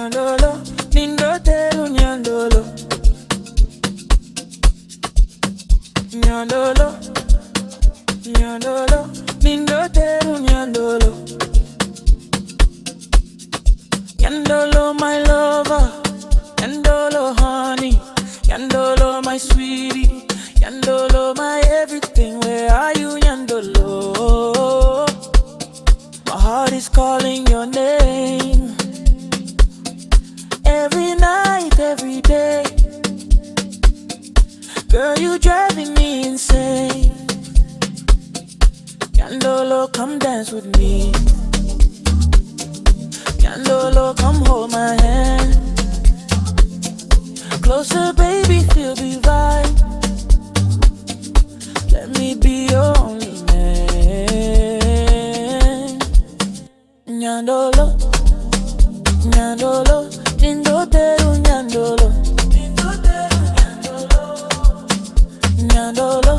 Nyandolo, nindoteru nyandolo. Nyandolo, nyandolo, nindoteru nyandolo. Nyandolo, my lover. Nyandolo, honey. Nyandolo, my sweetie. Nyandolo, my everything. Where are you, Nyandolo? My heart is calling your name. Every night, every day. Girl, you driving me insane. Nyandolo, come dance with me. Nyandolo, come hold my hand. Closer, baby, feel the vibe. Let me be your only man. Nyandolo, Nyandolo, nindoteru nyandolo. Nyandolo,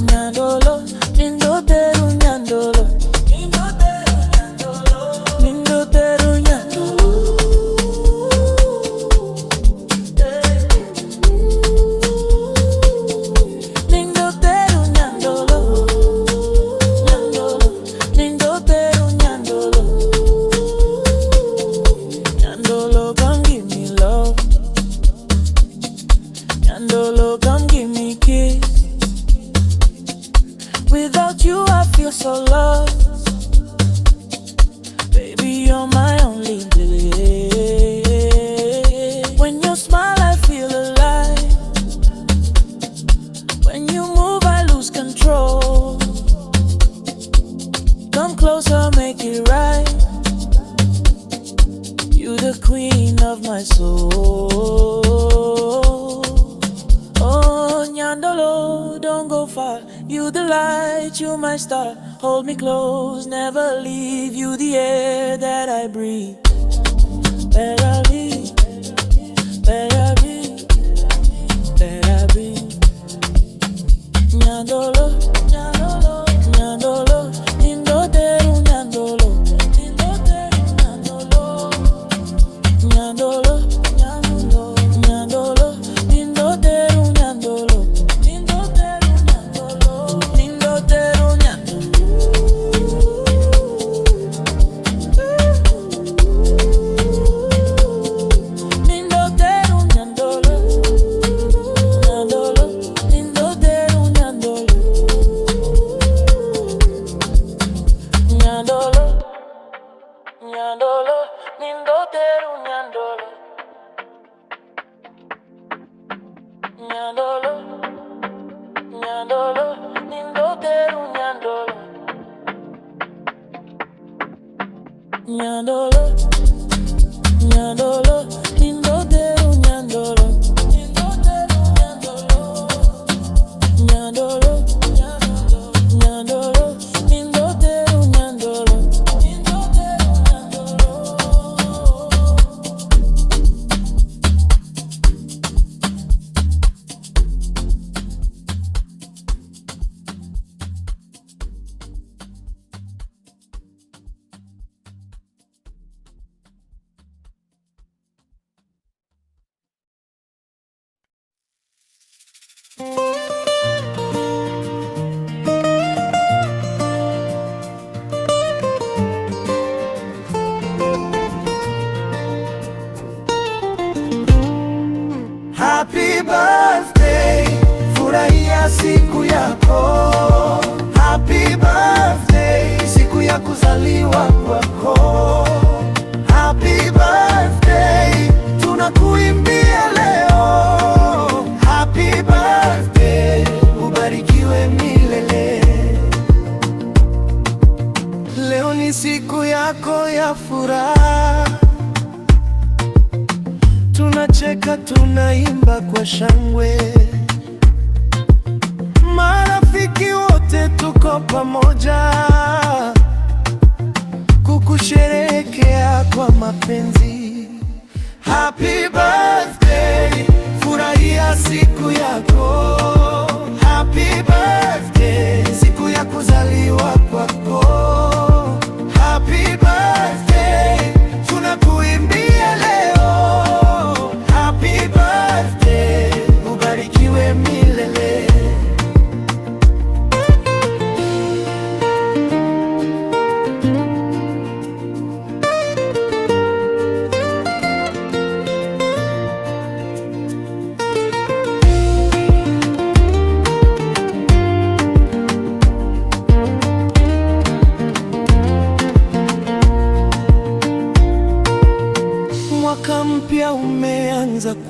Nyandolo, nindoteru nyandolo. Nindoteru nyandolo. Nindoteru nyandolo. Nyandolo, nindoteru nyandolo. Nyandolo, come give me love. Nyandolo, come give me kiss. Without you I feel so lost. Baby, you're my only bliss. When you smile I feel alive. When you move I lose control. Come closer, make it right. You the queen of my soul. Oh, Nyandolo, don't go far. You the light, you my star. Hold me close, never leave. You the air that I breathe. Better be, better be, better be. Nyandolo, Nyandolo, Nyandolo, nindoteru Nyandolo. Nindoteru Nyandolo. Nyandolo, Nyandolo, Nyandolo, nindoteru Nyandolo. Nindoteru Nyandolo. Nindoteru Nyandolo. Nindoteru Nyandolo. Nyandolo, nindoteru Nyandolo. Nyandolo, Nyandolo, nindoteru Nyandolo. Nyandolo, Nyandolo, nindoteru Nyandolo. Nyandolo, Nyandolo, nindoteru Nyandolo. Nindoteru Nyandolo. Nyandolo, Nyandolo, Nyandolo, nindoteru Nyandolo. Nindoteru Nyandolo. Happy birthday, furahia siku yako. Happy birthday, siku ya kuzaliwa kwako. Happy birthday, tunakuimbia leo. Happy birthday, ubarikiwe milele. Leo ni siku yako ya furaha. Tunacheka, tunaimba kwa shangwe. Marafiki wote tuko pamoja kukusherehekea kwa mapenzi. Happy birthday, furahia siku yako. Happy birthday, siku ya kuzaliwa kwako. Happy birthday, tunakuimbia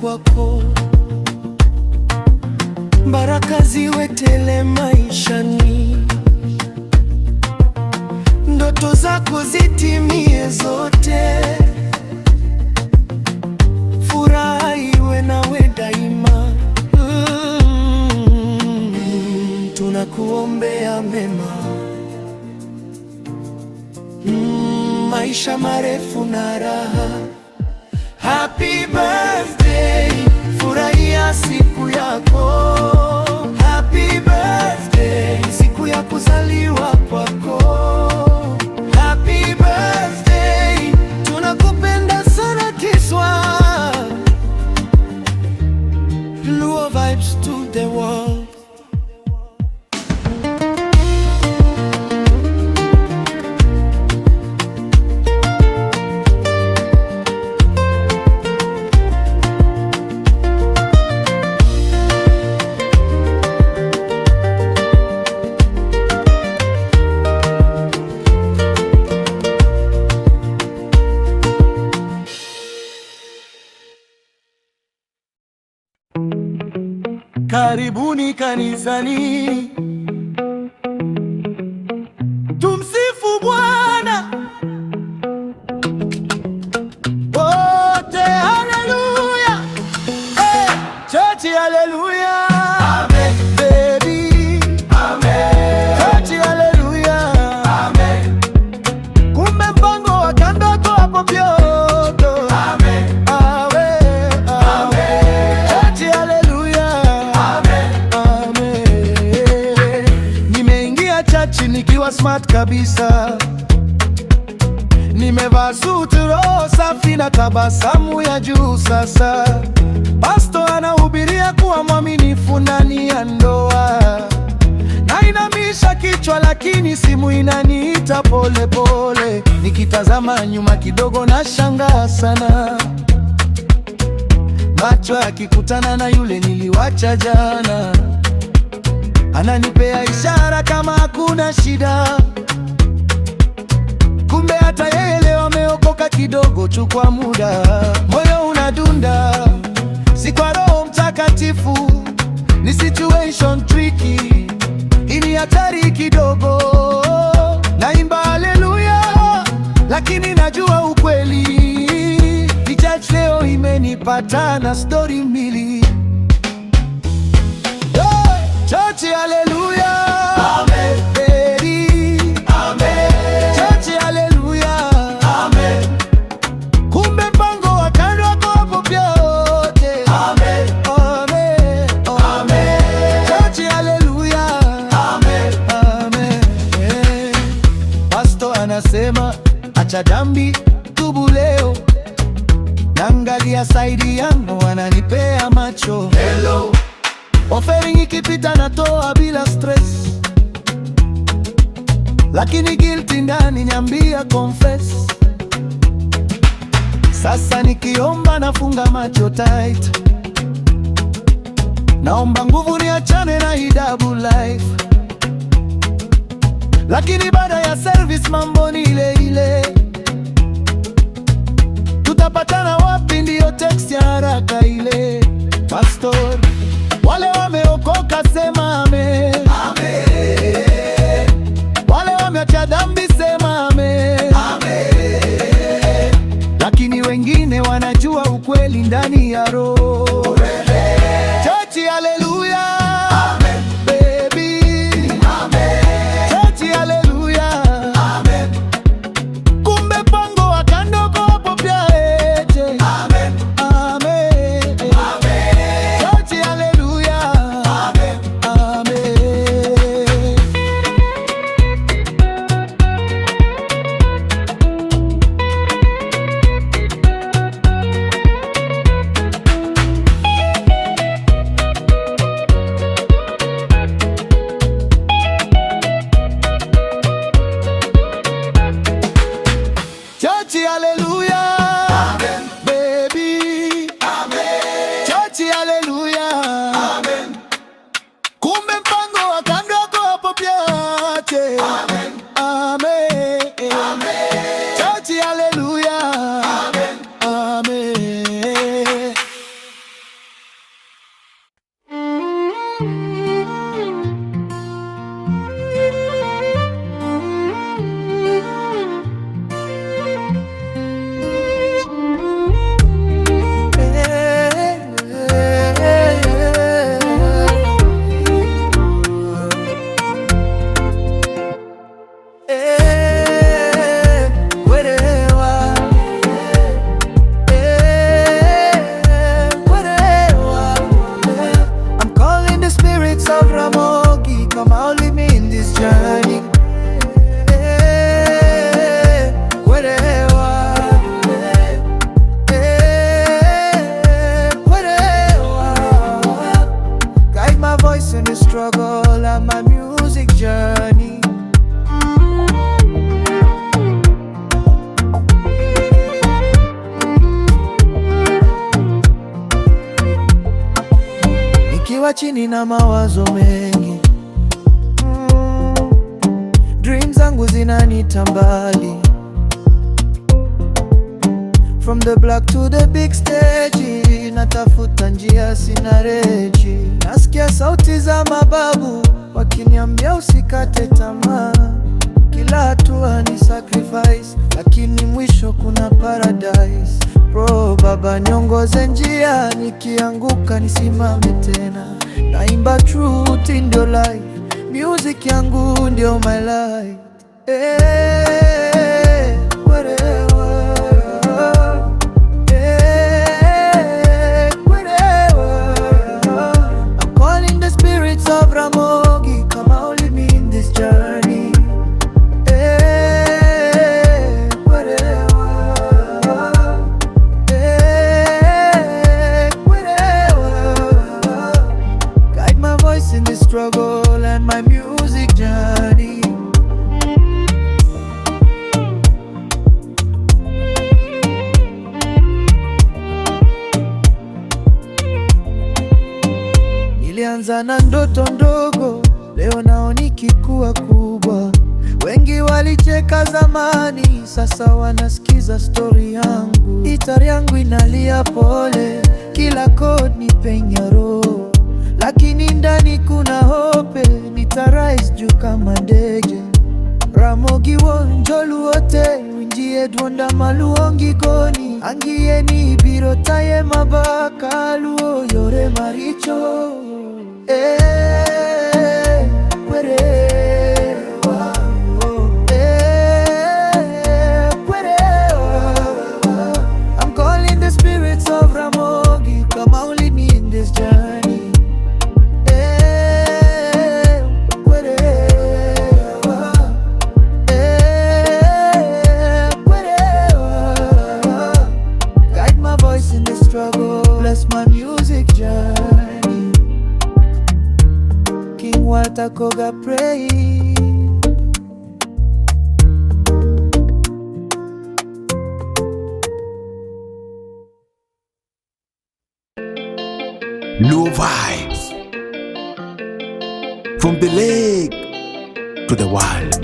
kwako, baraka ziwe tele maishani, ndoto zako zitimie zote, furaha iwe nawe daima. Tunakuombea mema, maisha marefu na raha. Happy birthday, furahia siku yako. Happy birthday, siku ya kuzaliwa kwako. Happy birthday, tunakupenda sana Kiswa. Luo vibes to the world. Karibuni kanisani, tumsifu Bwana wote, haleluya. Hey, church, haleluya. Amen. Baby, amen. Church, haleluya. Amen. Kumbe mpango wa kando kwa hapo pyoto. Amen. Amen. Amen. Church, haleluya. Nikiwa smart kabisa, nimevaa suti roho safi na tabasamu ya juu. Sasa pastor anahubiria kuwa mwaminifu ndani ya ndoa. Nainamisha kichwa lakini simu inaniita pole pole. Nikitazama nyuma kidogo na shangaa sana, macho yakikutana na yule niliwacha jana. Ananipea ishara kama hakuna shida, kumbe hata yeye leo ameokoka kidogo tu kwa muda. Moyo unadunda, si kwa Roho Mtakatifu, ni situation tricky, hii ni hatari kidogo. Naimba haleluya, lakini najua ukweli, ni church leo imenipata na story mbili. Church, haleluya. Amen. Baby, amen. Church, haleluya. Amen. Kumbe mpango wa kando wako hapo pyote. Amen. Amen. Amen. Church, haleluya. Amen. Amen. Pastor anasema acha dhambi, tubu leo. Naangalia side yangu, wananipea macho. Hello. Offering ikipita natoa bila stress, lakini guilty ndani nyambia confess. Sasa nikiomba nafunga macho tight, naomba nguvu niachane na hii double life. Lakini baada ya service mambo ni ile ile, tutapatana wapi? Ndiyo text ya haraka ile. Pastor, wale wameokoka sema amen. Amen. Wale wameacha dhambi sema amen. Amen. Lakini wengine wanajua ukweli ndani ya roho. Church, haleluya. Amen. Baby, amen. Church, haleluya. Amen. Kumbe pango wa kando kwa hapo pia ete. Amen. Amen. Amen. Church, haleluya. Amen. Amen. Chini na mawazo mengi, dreams zangu zinanita mbali, from the block to the big stage. Natafuta njia sina reji, nasikia sauti za mababu wakiniambia usikate tamaa. Kila hatua ni sacrifice, lakini mwisho kuna paradise. Bro, Baba niongoze njia, nikianguka nisimame tena. Naimba truth in your life, music yangu ndio my life. I'm calling the spirits of Ramogi, come out with me in this journey. In this struggle and my music journey. Nilianza na ndoto ndogo, leo nao nikikuwa kubwa. Wengi walicheka zamani, sasa wanasikiza story yangu. Gitaa yangu inalia pole, kila chord ni penya roho, lakini ndani kuna hope, nitarise juu kama ndege. Ramogi wonjolu wote, winjie dwonda maluongi goni. Angie ni biro taye mabaka, luo yore maricho. I'm calling the spirits of Ramogi, come out lead me in this journey. Bless my music journey. King Walter Koga pray. Low vibes from the lake to the world.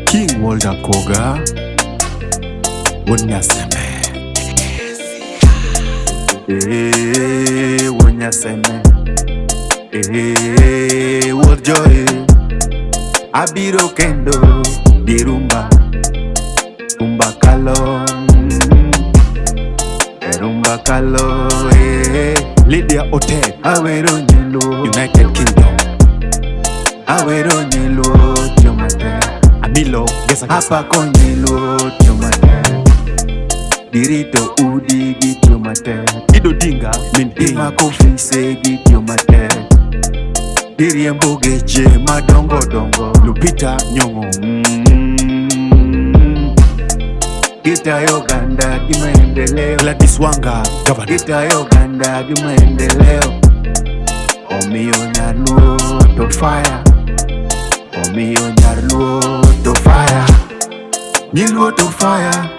King Walter Koga, Wonyaseme. Wonyaseme. Worjoy. Abiro kendo dirumba, rumba kalo, rumba kalo. Lydia Hotel, Awero Nyilo, United Kingdom. Awero Nyilo, Jomate. Amilo, Gesa Hapa Konyilo, Jomate. Dirito Udi, Jomate. Ido Dinga, Ima Kofi Segi, Jomate. Diriembo Geche, Madongo Dongo, Lupita Nyongo. Gita Uganda, Gimaendeleo. Gladys Wanga, Governor. Gita Uganda, Gimaendeleo. Omiyo Nyaluo to fire. Omiyo Nyaluo to fire. Nyaluo to fire.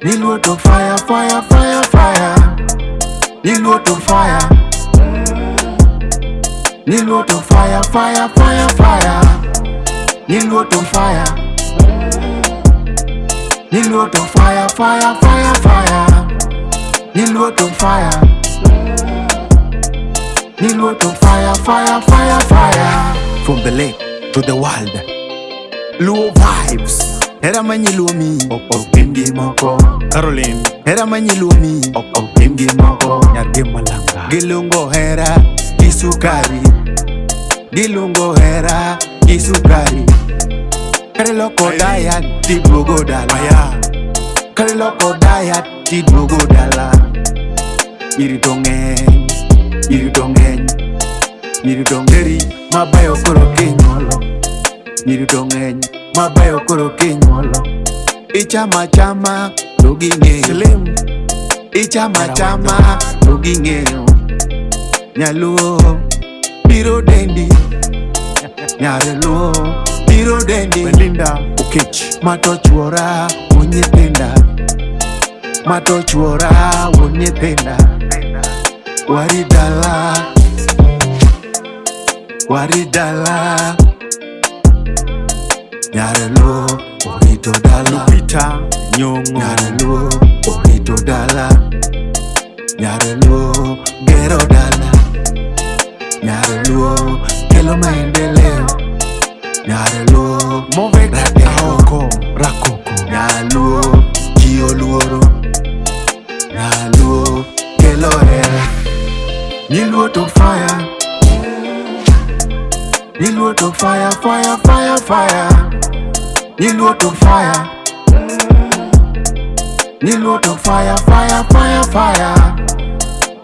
Nyaluo to fire, fire, fire, fire. Nyaluo to fire. Nyaluo to fire, fire, fire, fire. Nyaluo to fire. Nyaluo to fire, fire, fire, fire. Nyaluo to fire. Niluo to fire, fire, fire, fire. From the lake to the world, Luo vibes. Era manyi luo mi Pimgi moko Caroline. Era manyi luo mi Pimgi moko Nyarge malanga. Gilungo hera kisukari. Gilungo hera kisukari. Kare loko daya tidwogo dala. Kare loko daya tidwogo dala. Irito ng'eny, irito ng'eny, irito ng'eri mabayo koro kinyuolo. Irito ng'eny mabayo koro kinyuolo. Ichama chama to ging'eyo. Slim. Ichama chama to ging'eyo. Nyaluo biro dendi. Nyaluo biro dendi. Belinda Okech. Mato chuora unyithinda. Mato chuora unyithinda. Waridala, waridala. Nyaluo orito dala. Peter Nyong'o. Nyaluo orito dala. Nyaluo gero dala. Nyaluo kelo maendeleo. Nyaluo Movek radeo. Aoko Rakoko. Nyaluo jiyo luoro. Nyaluo kelo hera. Niluo to fire. Niluo to fire, fire, fire, fire. Niluo to fire. Niluo to fire, fire, fire, fire.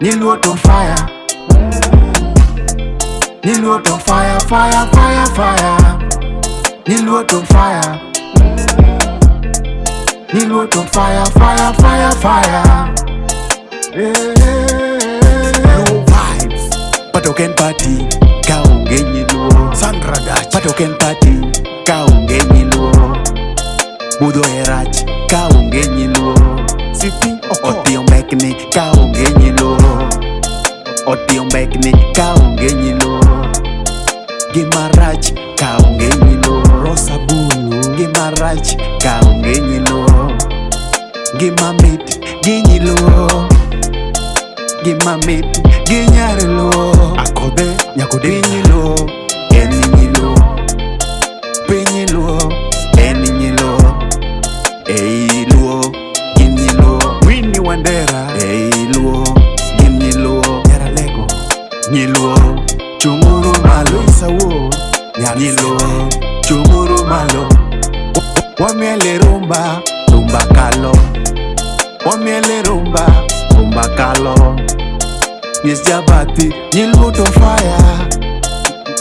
Niluo to fire. Niluo to fire, fire, fire, fire. Niluo to fire. Niluo to fire, fire, fire, fire. Luo vibes. Patoken party, kaunge nyiluo. Sandra Dach. Patoken party, kaunge nyiluo. Budho erach, kaunge nyiluo. Sipi Oko. Otio mbekni, kaunge nyiluo. Otio mbekni, kaunge nyiluo. Gimarach, kaunge nyiluo. Rosa Bulu. Gimarach, kaunge nyiluo. Gimamit, ginyiluo. Gimamit, ginyareluo. Akode Nyakode. Pinyiluo, eninyiluo. Pinyiluo, eninyiluo. Eiluo, ginyiluo. Winnie Wandera. Eiluo, ginyiluo. Nyara Lego. Nyiluo, chunguru malo. Luisa Wo. Nyiluo, chunguru malo. Wamiele rumba, rumba kalo. Wamiele rumba, rumba kalo. Yes Jabati, Niluo to fire.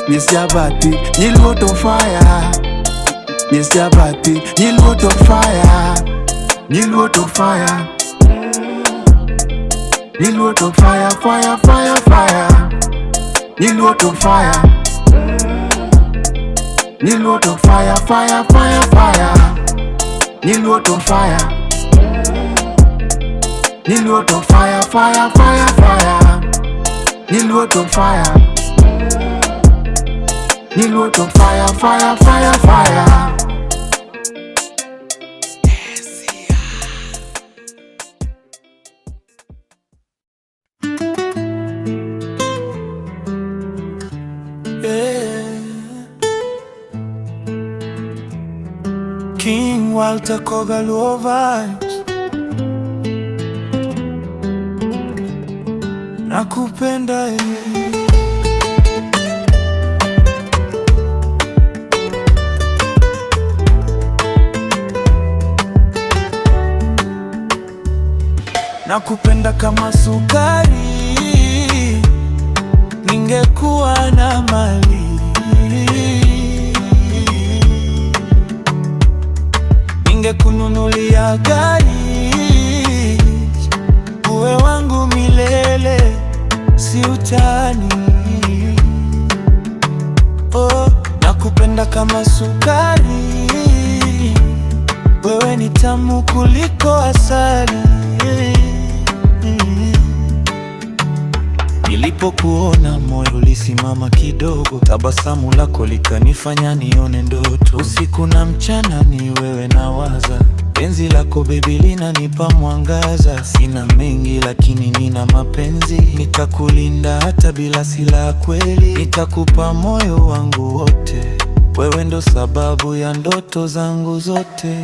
Yes Jabati, Niluo to fire. Yes Jabati, Niluo to fire. Niluo to fire. Niluo to fire, fire, fire, fire. Niluo to fire. Niluo to fire, fire, fire, fire. Niluo to fire. Niluo to fire, fire, fire, fire. Niluo to fire. Niluo to fire, fire, fire, fire. King Walter Koga Luo vibes. Nakupenda nakupenda kama sukari, ningekuwa na mali ningekununulia gari, uwe wangu milele, si utani. Oh, nakupenda kama sukari, wewe ni tamu kuliko asali. Nilipokuona moyo ulisimama kidogo, tabasamu lako likanifanya nione ndoto. Usiku na mchana ni wewe nawaza, Penzi lako baby linanipa mwangaza. Sina mengi lakini nina mapenzi. Nitakulinda hata bila silaha kweli. Nitakupa moyo wangu wote. Wewe ndo sababu ya ndoto zangu zote.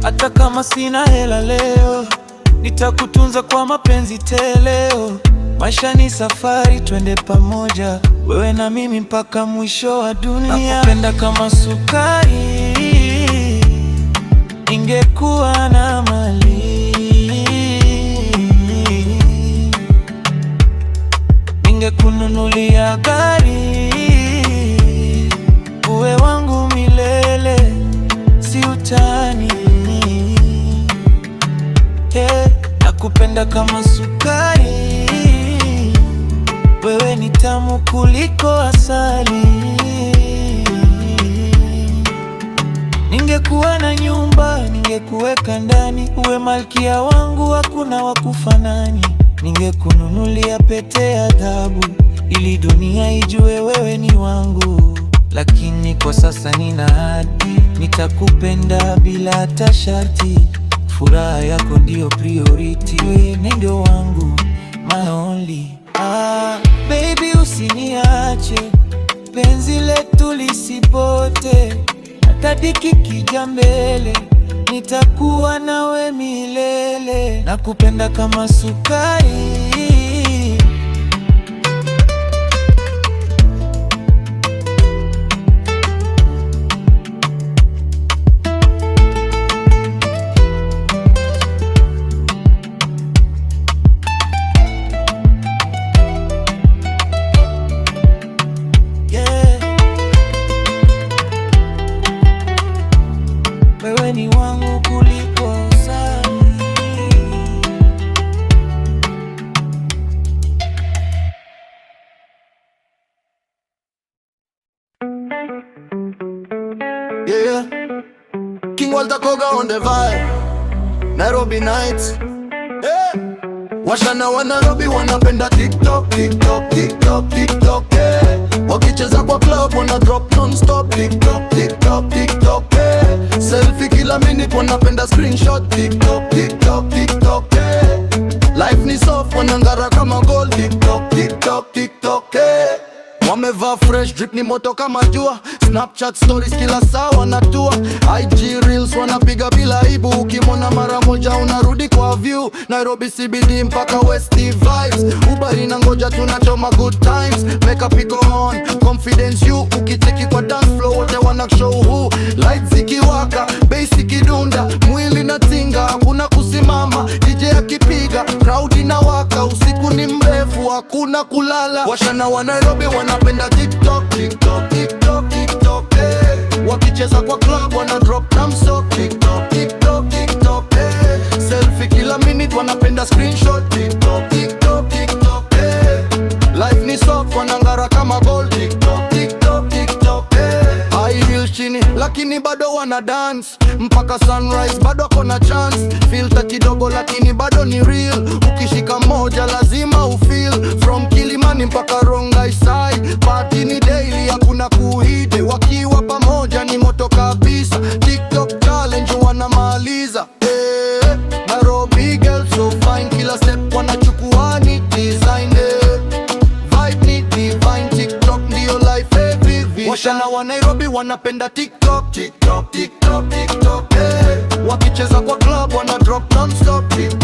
Hata kama sina hela leo, nitakutunza kwa mapenzi teleo. Maisha ni safari, twende pamoja, wewe na mimi mpaka mwisho wa dunia. Nakupenda kama sukari, ningekuwa na mali, ningekununulia gari, uwe wangu milele, si utani. Nakupenda kama sukari, wewe ni tamu kuliko asali. Ningekuwa na nyumba, ningekuweka ndani, uwe malkia wangu, hakuna wakufanani. Ningekununulia pete ya dhahabu, ili dunia ijue wewe ni wangu. Lakini kwa sasa nina ahadi, nitakupenda bila hata sharti. Furaha yako ndio priority, wewe ndio wangu, my only. Baby usiniache, penzi letu lisipote. Hata kikija mbele, nitakuwa nawe milele. Nakupenda kama sukari, wewe ni wangu kuliko asali. Yeah, King Walter Koga on the vibe. Nairobi nights. Yeah. Washana wa Nairobi wanapenda TikTok, TikTok, TikTok, TikTok, yeah. Wakicheza kwa club wana drop non-stop, TikTok, TikTok, TikTok, yeah. Selfie kila minute wanapenda screenshot, TikTok, TikTok, TikTok, yeah. Life ni soft wanangara kama gold, TikTok, TikTok, TikTok, yeah. Wamevaa fresh drip ni moto kama jua. Snapchat stories kila saa wanatua. IG reels wanapiga bila aibu. Ukimona mara moja unarudi kwa view. Nairobi CBD mpaka West vibes. Uber inangoja tunachoma good times. Makeup iko on, confidence you. Ukicheki kwa dance floor wote wana show who. Lights zikiwaka, bass ikidunda, mwili na tinga, hakuna kusimama. DJ akipiga, crowd inawaka. Usiku ni mrefu, hakuna kulala. Washana wa Nairobi wanapenda TikTok, TikTok, TikTok, TikTok, eh. Wakicheza kwa club wana drop namsok, TikTok, TikTok, TikTok, eh. Selfie kila minute wanapenda screenshot, TikTok, TikTok, TikTok, eh. Life ni soft wanangara kama gold, TikTok, TikTok, TikTok, eh. High heels chini lakini bado wana dance mpaka sunrise, bado kona chance. Filter kidogo lakini bado ni real. Ukishika moja lazima ufeel. From Kilimani mpaka Rongai side, party ni daily, hakuna kuhide. Wakiwa pamoja ni moto kabisa. TikTok challenge wanamaliza, eh. Nairobi girls so fine, kila step wanachukua ni design, eh. Vibe ni divine, TikTok ndio life every. Washana wa Nairobi wanapenda TikTok, TikTok, TikTok, TikTok, eh. Wakicheza kwa club wana drop non-stop, TikTok.